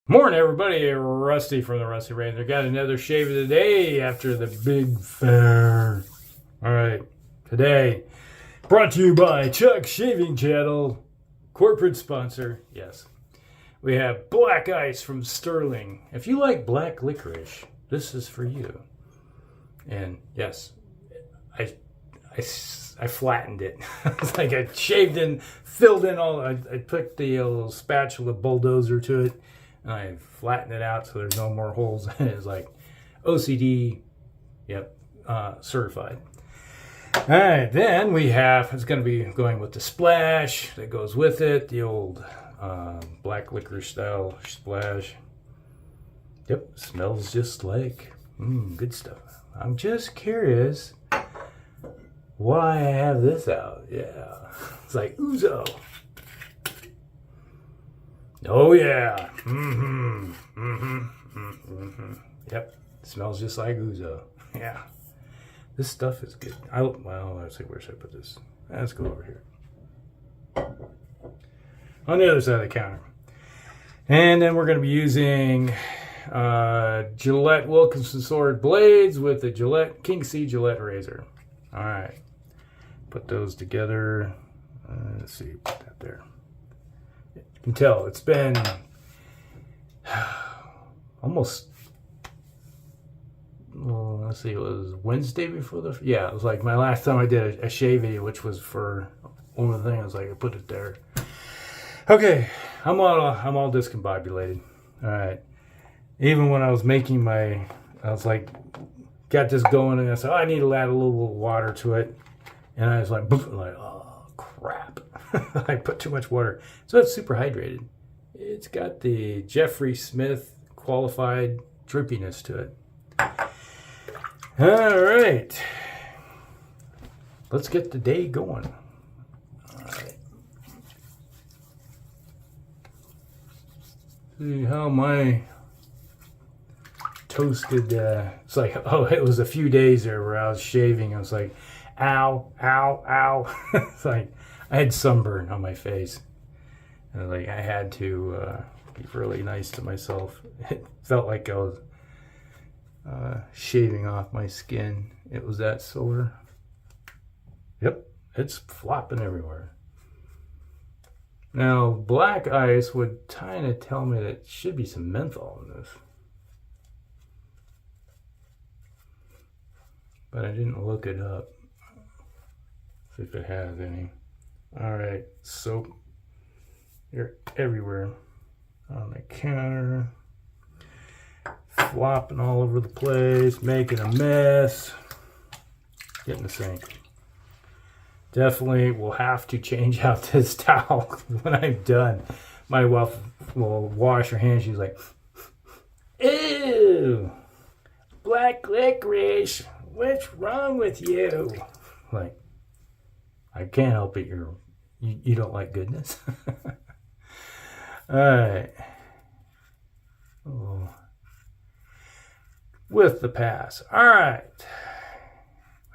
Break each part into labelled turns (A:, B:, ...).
A: Morning, everybody. Rusty from the Rusty Razor. Got another shave of the day after the big fair. All right, today brought to you by Chuck's Shaving Channel, corporate sponsor. Yes, we have black ice from Stirling. If you like black licorice, this is for you. And yes, I flattened it. It's like I shaved in, filled in all. I put the little spatula bulldozer to it. And I flattened it out so there's no more holes. It's like OCD, yep, certified. All right, then we have, it's going to be going with the splash that goes with it, the old black licorice style splash. Yep, smells just like, good stuff. I'm just curious why I have this out. Yeah, it's like ouzo. Oh yeah. Yep. Smells just like ouzo. Yeah. This stuff is good. Well, let's see, where should I put this? Let's go over here. On the other side of the counter. And then we're going to be using Gillette Wilkinson sword blades with the Gillette King C Gillette razor. All right. Put those together. Let's see, put that there. You can tell it's been almost, well, let's see, it was Wednesday before it was like my last time I did a shave video, which was for one of the things. Like I put it there. Okay, I'm all discombobulated. All right, even when I was making I was like, got this going, and I said, oh, I need to add a little water to it, and I was like, oh crap. I put too much water. So it's super hydrated. It's got the Jeffrey Smith qualified drippiness to it. All right. Let's get the day going. All right. See how my toasted, it's like, oh, it was a few days there where I was shaving. I was like, ow, ow, ow. It's like, I had sunburn on my face. And like I had to be really nice to myself. It felt like I was shaving off my skin. It was that sore. Yep, it's flopping everywhere. Now, black ice would kind of tell me that there should be some menthol in this. But I didn't look it up. See if it has any. All right, soap. You're everywhere on the counter, flopping all over the place, making a mess. Get in the sink. Definitely will have to change out this towel when I'm done. My wife will wash her hands. She's like, ew, black licorice. What's wrong with you? Like, I can't help it. You don't like goodness. All right. Oh. With the pass. All right.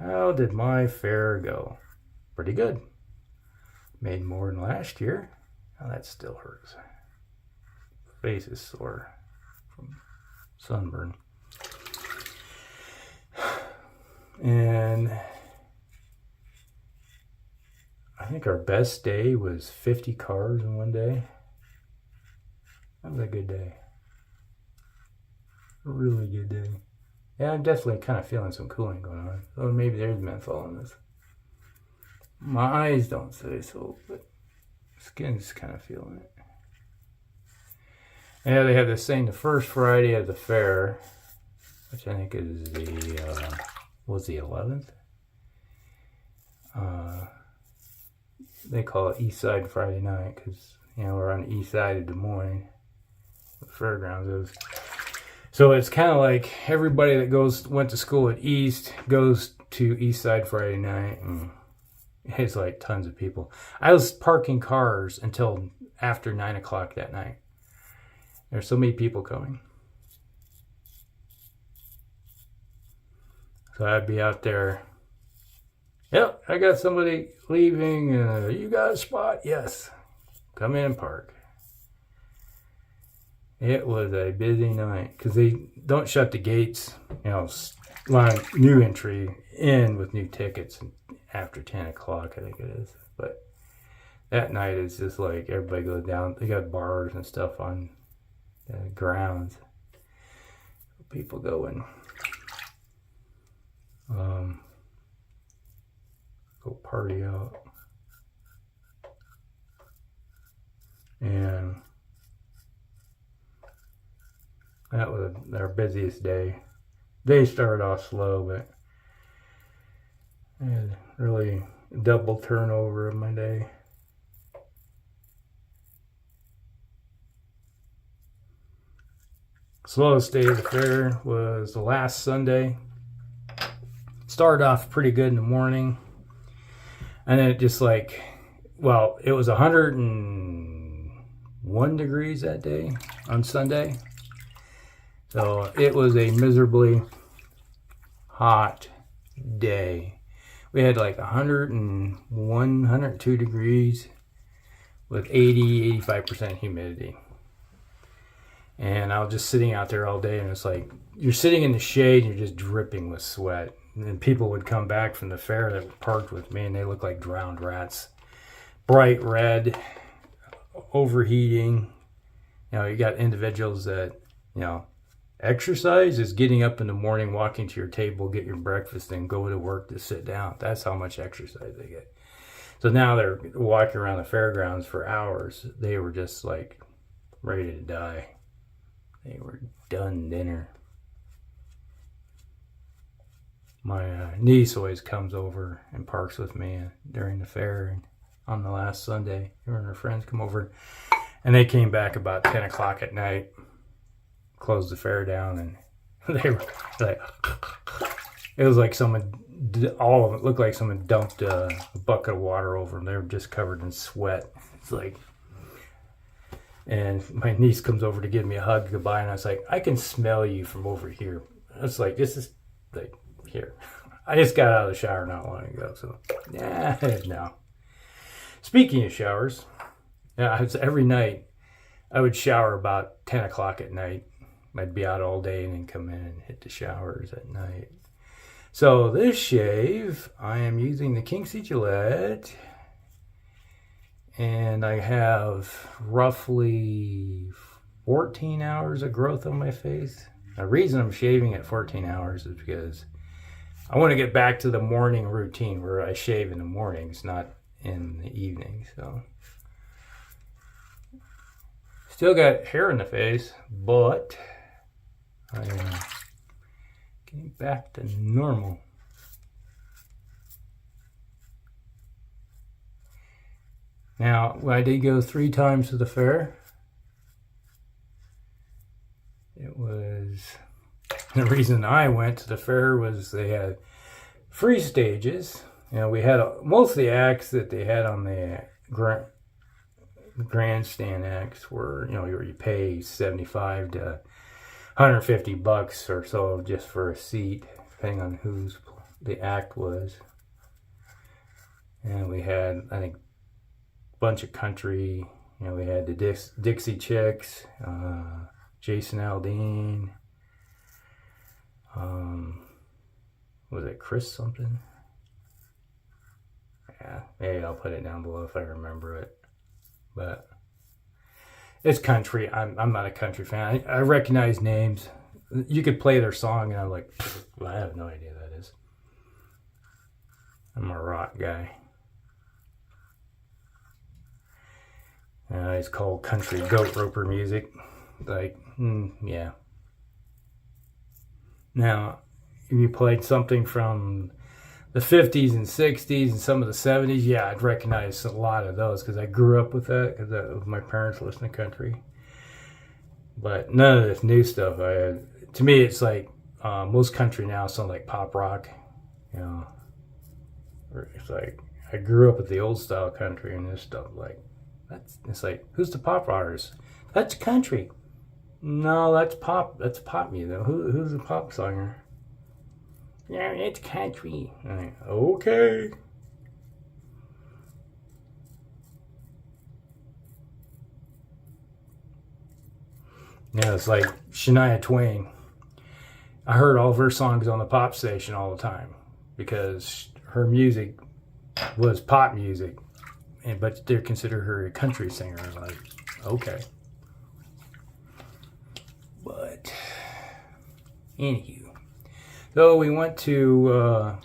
A: How did my fair go? Pretty good. Made more than last year. Oh, that still hurts. Face is sore from sunburn. And I think our best day was 50 cars in one day. That was a good day. A really good day. Yeah, I'm definitely kind of feeling some cooling going on. So maybe there's menthol in this. My eyes don't say so, but skin's kind of feeling it. Yeah, they had this thing the first Friday of the fair, which I think is the, was the 11th? They call it East Side Friday night because, we're on the east side of Des Moines. The fairgrounds is. So it's kind of like everybody that went to school at East goes to East Side Friday night, and it's like tons of people. I was parking cars until after 9 o'clock that night. There's so many people coming. So I'd be out there. Yep, I got somebody leaving. You got a spot? Yes. Come in and park. It was a busy night because they don't shut the gates, line new entry in with new tickets after 10 o'clock, I think it is. But that night is just like everybody goes down. They got bars and stuff on the grounds. People go and go party out. And that was our busiest day. They started off slow, but I had really double turnover of my day. Slowest day of the fair was the last Sunday. Started off pretty good in the morning. And then it just it was 101 degrees that day on Sunday. So it was a miserably hot day. We had 101, 102 degrees with 80, 85% humidity. And I was just sitting out there all day, and it's like you're sitting in the shade and you're just dripping with sweat. And then people would come back from the fair that were parked with me, and they looked like drowned rats. Bright red, overheating. You got individuals that, exercise is getting up in the morning, walking to your table, get your breakfast, and go to work to sit down. That's how much exercise they get. So now they're walking around the fairgrounds for hours. They were just ready to die. They were done dinner. My niece always comes over and parks with me during the fair. And on the last Sunday, her and her friends come over. And they came back about 10 o'clock at night, closed the fair down, and they were like, it was like all of it looked like someone dumped a bucket of water over them. They were just covered in sweat. It's like, and my niece comes over to give me a hug goodbye, and I was like, I can smell you from over here. It's like, this is here. I just got out of the shower not long ago, so no. Speaking of showers, every night I would shower about 10 o'clock at night. I'd be out all day and then come in and hit the showers at night. So this shave, I am using the Kinksy Gillette. And I have roughly 14 hours of growth on my face. The reason I'm shaving at 14 hours is because I want to get back to the morning routine where I shave in the mornings, not in the evening. So still got hair in the face, but I am getting back to normal. Now, I did go 3 times to the fair. It was, the reason I went to the fair was they had free stages. We had most of the acts that they had on the grandstand acts were, where you pay $75 to $150 or so just for a seat, depending on whose the act was. And we had, I think, bunch of country. We had the Dixie Chicks, Jason Aldean, was it Chris something? Yeah, maybe I'll put it down below if I remember it. But it's country. I'm not a country fan. I recognize names. You could play their song and I'm like, I have no idea who that is. I'm a rock guy. It's called country goat roper music. Yeah. Now, if you played something from the 50s and 60s and some of the 70s, yeah, I'd recognize a lot of those because I grew up with that because my parents listened to country. But none of this new stuff. To me, it's like most country now sounds like pop rock. It's like I grew up with the old style country and this stuff it's like, who's the pop artist? That's country. No, that's pop. That's pop music. Who's the pop singer? Yeah, it's country. Okay. Yeah, it's like Shania Twain. I heard all of her songs on the pop station all the time because her music was pop music, but they consider her a country singer. Like, okay. But, anywho. So we went to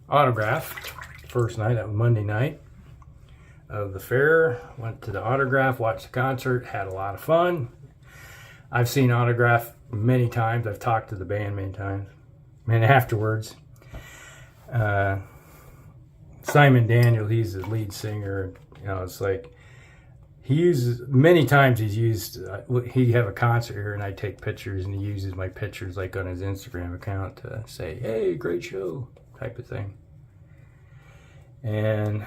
A: Autograph first night, that was Monday night of the fair. Went to the Autograph, watched the concert, had a lot of fun. I've seen Autograph many times. I've talked to the band many times. And afterwards, Simon Daniel, he's the lead singer. You know, it's like he uses many times. He's used. He'd have a concert here, and I take pictures, and he uses my pictures like on his Instagram account to say, "Hey, great show," type of thing. And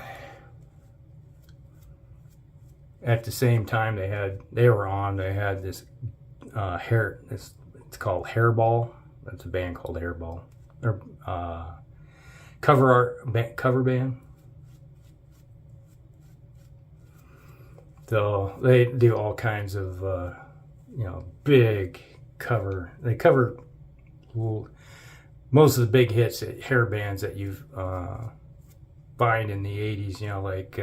A: at the same time, they had this it's called Hairball. That's a band called Hairball. They're cover band. So they do all kinds of big cover. They cover most of the big hits at hair bands that you find in the 80s, you know, like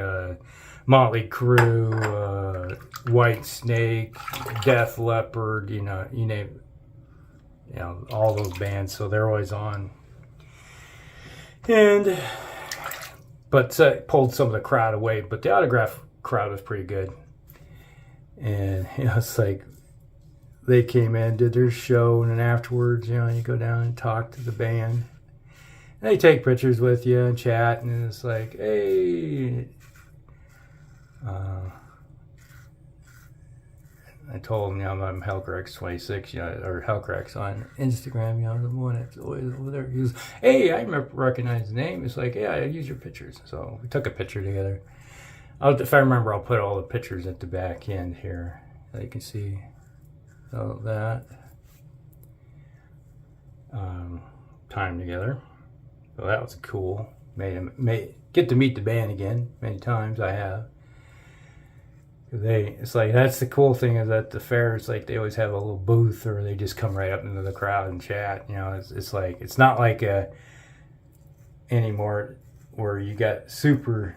A: Motley Crue, White Snake, Def Leppard, you know, you name it. You know, all those bands, so they're always on. But pulled some of the crowd away, but the Autograph crowd was pretty good. And, you know, it's like they came in, did their show, and then afterwards, you know, you go down and talk to the band. And they take pictures with you and chat, and it's like, hey, I told him, you know, I'm Hellcrex26, you know, or Hellcrex on Instagram, you know, the one that's always over there. He goes, hey, I recognize the name. It's like, yeah, I use your pictures. So we took a picture together. If I remember, I'll put all the pictures at the back end here so you can see all that time together. So that was cool. Get to meet the band again many times. I have. It's like, that's the cool thing is at the fair, it's like they always have a little booth, or they just come right up into the crowd and chat. You know, it's like, it's not like anymore where you got super.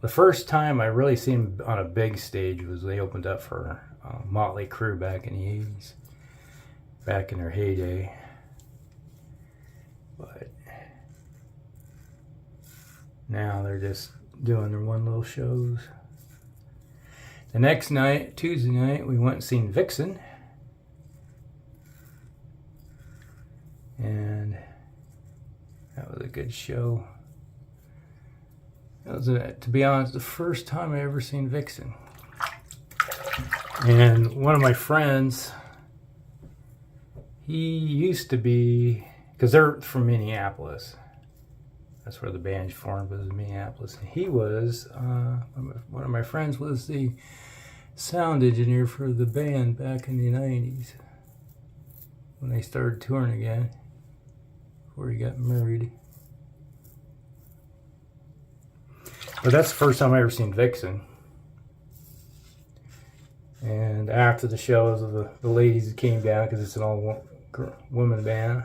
A: The first time I really seen them on a big stage was they opened up for Motley Crue back in the 80s, back in their heyday. But now they're just doing their one little shows. The next night, Tuesday night, we went and seen Vixen. And that was a good show. That was, to be honest, the first time I ever seen Vixen. And one of my friends, he used to be, because they're from Minneapolis. That's where the band formed, was in Minneapolis. And he was, one of my friends was the sound engineer for the band back in the 90s. When they started touring again. Before he got married. But that's the first time I ever seen Vixen. And after the shows, the ladies came down, because it's an all-woman band.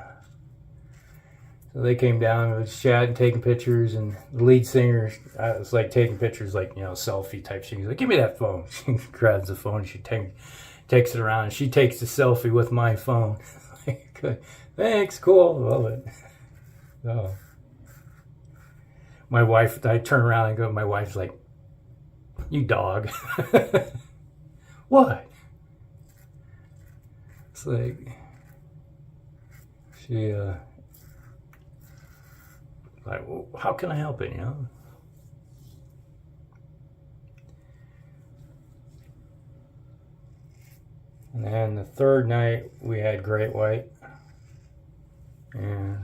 A: So they came down and was chatting, taking pictures, and the lead singer was like taking pictures, like, you know, selfie type shit. He's like, give me that phone. She grabs the phone, she takes it around, and she takes the selfie with my phone. Like, thanks, cool, love it. So, my wife, I turn around and go, my wife's like, you dog. What? It's like, she, like, well, how can I help it, you know? And then the third night, we had Great White. And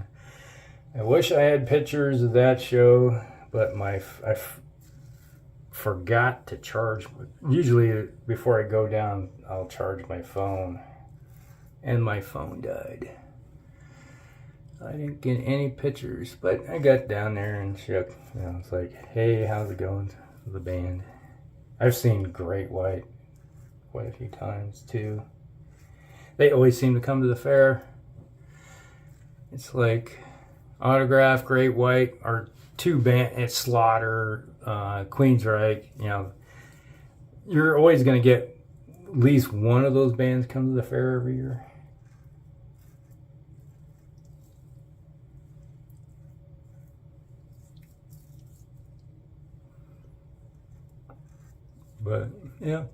A: I wish I had pictures of that show, but I forgot to charge. Usually, before I go down, I'll charge my phone. And my phone died. I didn't get any pictures, but I got down there and shook. You know, it's like, hey, how's it going? The band. I've seen Great White quite a few times too. They always seem to come to the fair. It's like Autograph, Great White, or two band, it's Slaughter, Queensryche. You know, you're always going to get at least one of those bands come to the fair every year. But yeah,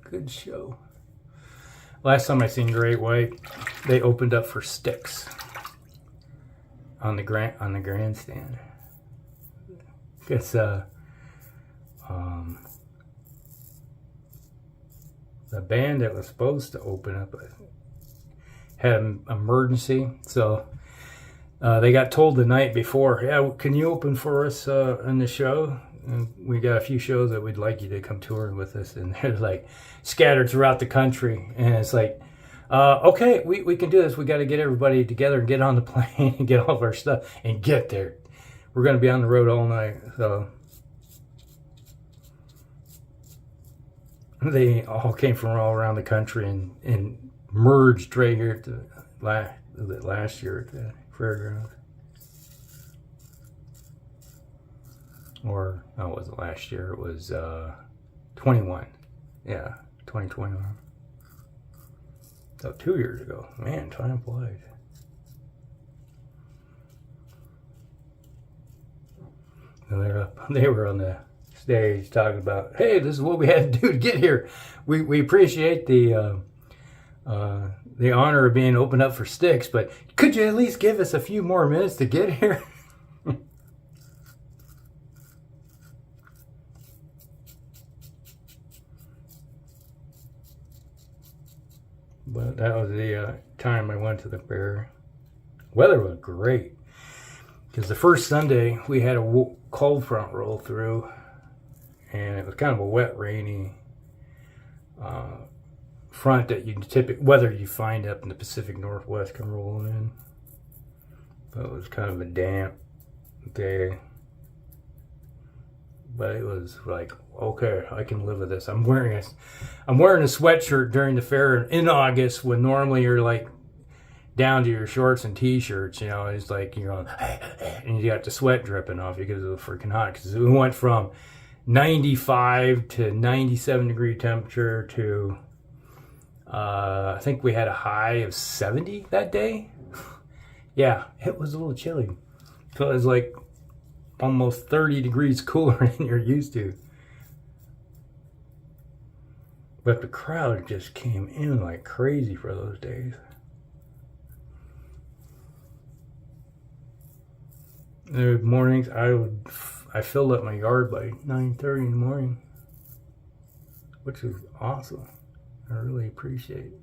A: good show. Last time I seen Great White, they opened up for Styx on the grandstand. Because the band that was supposed to open up had an emergency, so they got told the night before, yeah, can you open for us in the show? And we got a few shows that we'd like you to come tour with us, and they're like scattered throughout the country, and it's like, okay, we can do this. We got to get everybody together and get on the plane and get all of our stuff and get there. We're going to be on the road all night. So they all came from all around the country and merged right here at the last year at the fairgrounds. Or, no, it wasn't last year. It was 21. Yeah, 2021. So 2 years ago. Man, time flies. They were on the stage talking about, hey, this is what we had to do to get here. We appreciate the honor of being opened up for Styx, but could you at least give us a few more minutes to get here? But that was the time I went to the fair. Weather was great. Because the first Sunday, we had a cold front roll through. And it was kind of a wet, rainy front that weather you find up in the Pacific Northwest come rolling in. But it was kind of a damp day. But it was like, okay, I can live with this. I'm wearing a sweatshirt during the fair in August, when normally you're like down to your shorts and t-shirts. You know, it's like you're on, and you got the sweat dripping off you because it was freaking hot. Because we went from 95 to 97 degree temperature to I think we had a high of 70 that day. Yeah, it was a little chilly. So it was like almost 30 degrees cooler than you're used to. But the crowd just came in like crazy for those days. The mornings, I filled up my yard by 9:30 in the morning, which is awesome. I really appreciate it.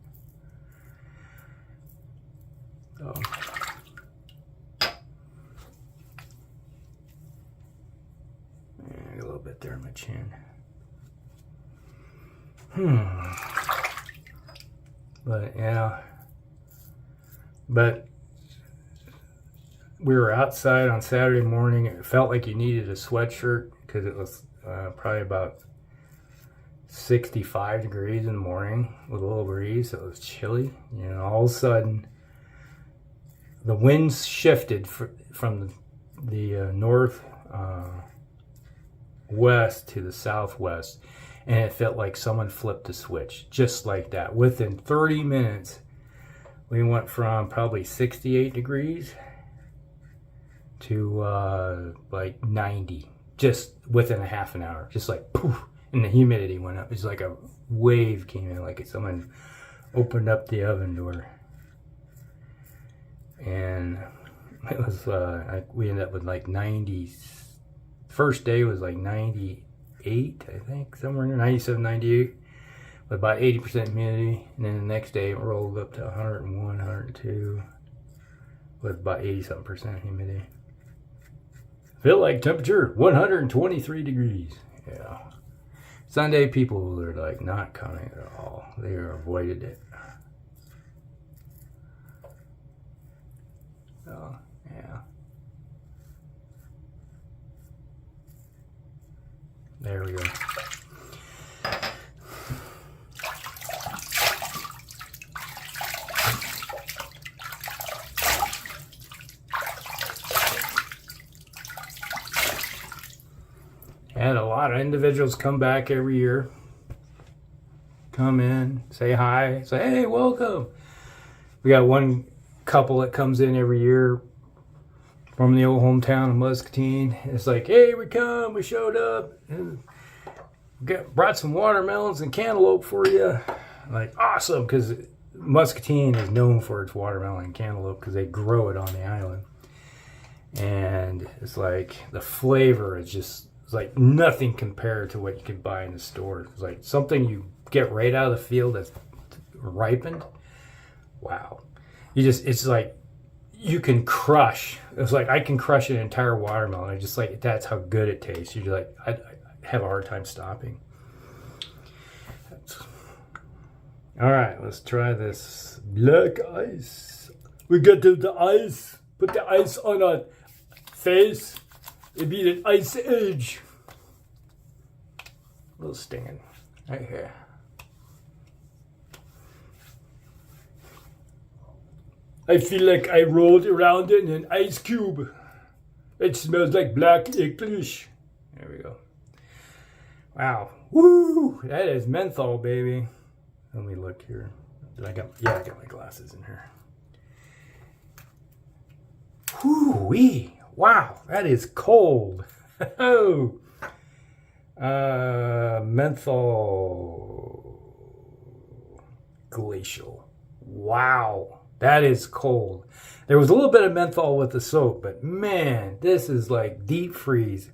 A: So, a little bit there on my chin. But yeah. But we were outside on Saturday morning. It felt like you needed a sweatshirt because it was probably about 65 degrees in the morning with a little breeze. So it was chilly. You know, all of a sudden, the winds shifted from the north west to the southwest, and it felt like someone flipped a switch just like that. Within 30 minutes, we went from probably 68 degrees to like 90, just within a half an hour. Just like poof, and the humidity went up. It's like a wave came in, like someone opened up the oven door. And it was we ended up with like 90. First day was like 98, I think, somewhere in there, 97, 98, with about 80% humidity. And then the next day it rolled up to 101, 102, with about 80-something% humidity. Feel like temperature 123 degrees. Yeah. Sunday people were like not coming at all. They avoided it. So, yeah. There we go. lot of individuals come back every year. Come in, say hi, say, hey, welcome. We got one couple that comes in every year from the old hometown of Muscatine. It's like, hey, we showed up. And brought some watermelons and cantaloupe for you. Like, awesome, because Muscatine is known for its watermelon and cantaloupe because they grow it on the island. And it's like the flavor is just it's like nothing compared to what you can buy in the store. It's like something you get right out of the field that's ripened. Wow. It's like you can crush. It's like I can crush an entire watermelon. I just like that's how good it tastes. You're like I have a hard time stopping. All right, let's try this black ice. We got the ice. Put the ice on our face. It'd be an ice age. A little stinging right here. I feel like I rolled around in an ice cube. It smells like black licorice. There we go. Wow. Woo! That is menthol, baby. Let me look here. I got my glasses in here. Whoo-wee. Wow, that is cold. Oh. Menthol glacial. Wow, that is cold. There was a little bit of menthol with the soap, but man, this is like deep freeze.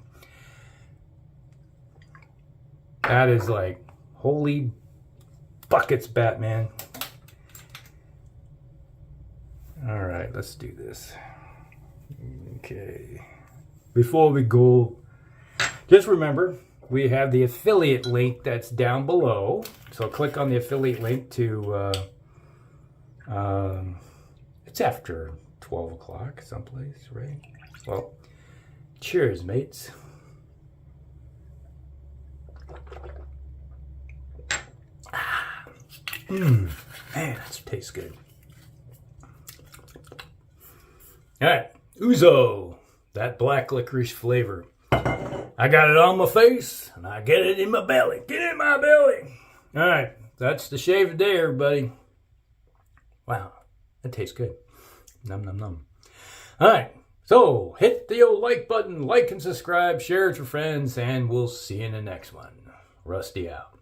A: That is like holy buckets, Batman. All right, let's do this. Okay. Before we go, just remember, we have the affiliate link that's down below. So click on the affiliate link to, it's after 12 o'clock someplace, right? Well, cheers, mates. Man, that tastes good. All right, Ouzo, that black licorice flavor. I got it on my face, and I get it in my belly. Get it in my belly. All right, that's the shave of the day, everybody. Wow, that tastes good. Num, num, num. All right, so hit the old like button, like and subscribe, share it with your friends, and we'll see you in the next one. Rusty out.